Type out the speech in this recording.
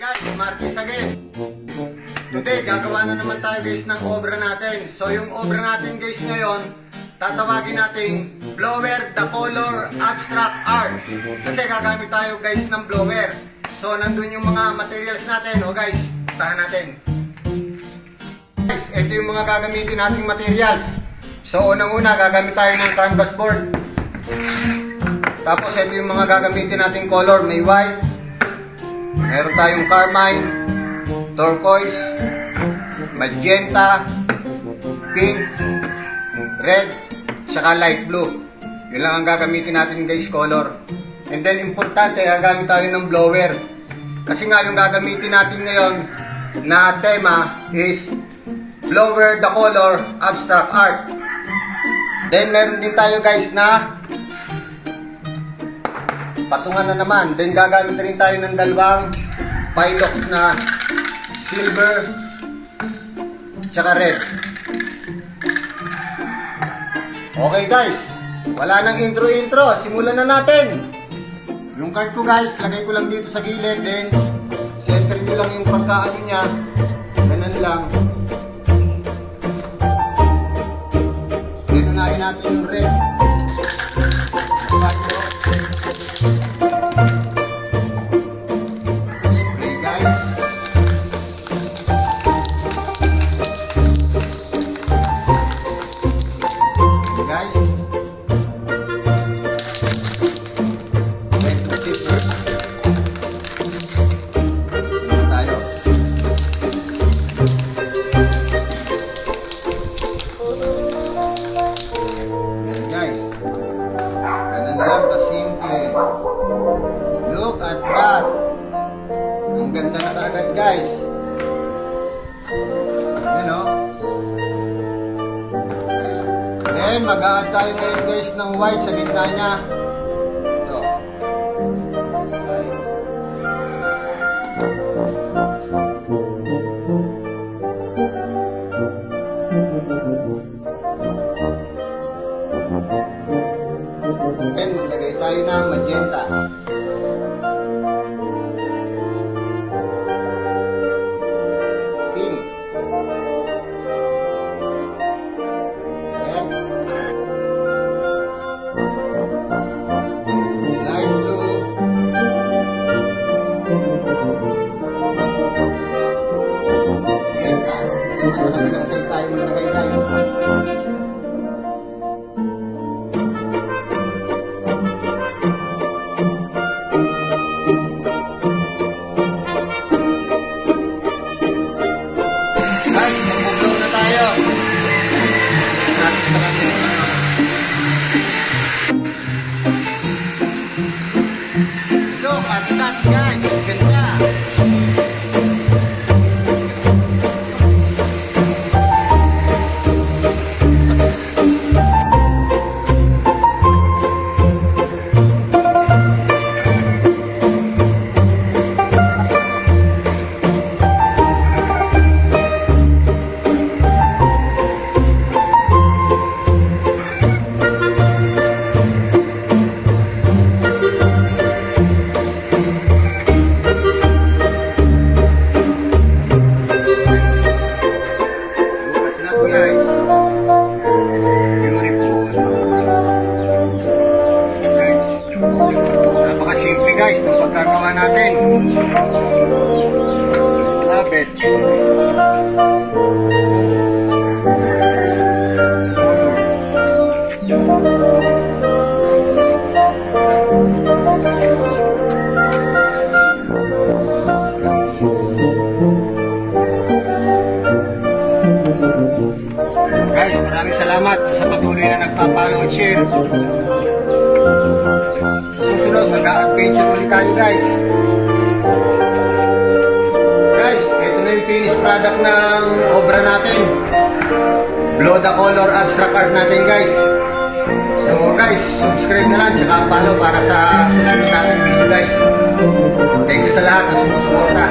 guys, Marquez again. Today, gagawa na naman tayo guys ng obra natin. So yung obra natin guys ngayon, tatawagin nating Blower the Color Abstract Art. Kasi gagamit tayo guys ng blower. So nandun yung mga materials natin. O guys, tahan natin. Guys, ito yung mga gagamitin nating materials. So unang-una, gagamit tayo ng canvas board. Tapos ito yung mga gagamitin nating color. May white, meron tayong carmine, turquoise, magenta, pink, red, saka light blue. Yun lang ang gagamitin natin guys, color. And then importante, gagamit tayo ng blower. Kasi nga yung gagamitin natin ngayon na tema is Blower the Color Abstract Art. Then meron din tayo guys na patungan na naman. Then gagamit rin tayo ng dalawang Pilox na silver tsaka red. Okay guys, wala nang intro. Simulan na natin. Yung card ko guys, lagay ko lang dito sa gilid. Then center nyo lang yung pagkaano nya. Ganun lang. Dinunahin natin yung red. Spray guys. Guys. Red zipper. Tayo. Yan guys. Ganun lang kasimple. Look at that. Ang ganda na kaagad guys. Yan o. Then mag-a-add tayo ngayon guys ng white sa gitna niya. Ito. White. Then lagay tayo ng magenta. Pink. Red. Light blue. Magenta. Ito sa kabilang side tayo maglagay guys. Guys, mag-blow na tayo. Natin sa kanila. Look at that guys, ang ganda. Guys, beautiful. Guys, napakasimple guys ng pagkagawa natin. Love it. Guys, maraming salamat sa patuloy na nagpa-follow at share. Sa susunod, mag-a-adventure ulit tayo guys. Guys, ito na yung finished product ng obra natin. Blow the Color Abstract Art natin guys. So guys, subscribe na lang tsaka follow para sa susunod natin video guys. Thank you sa lahat na sumusuporta.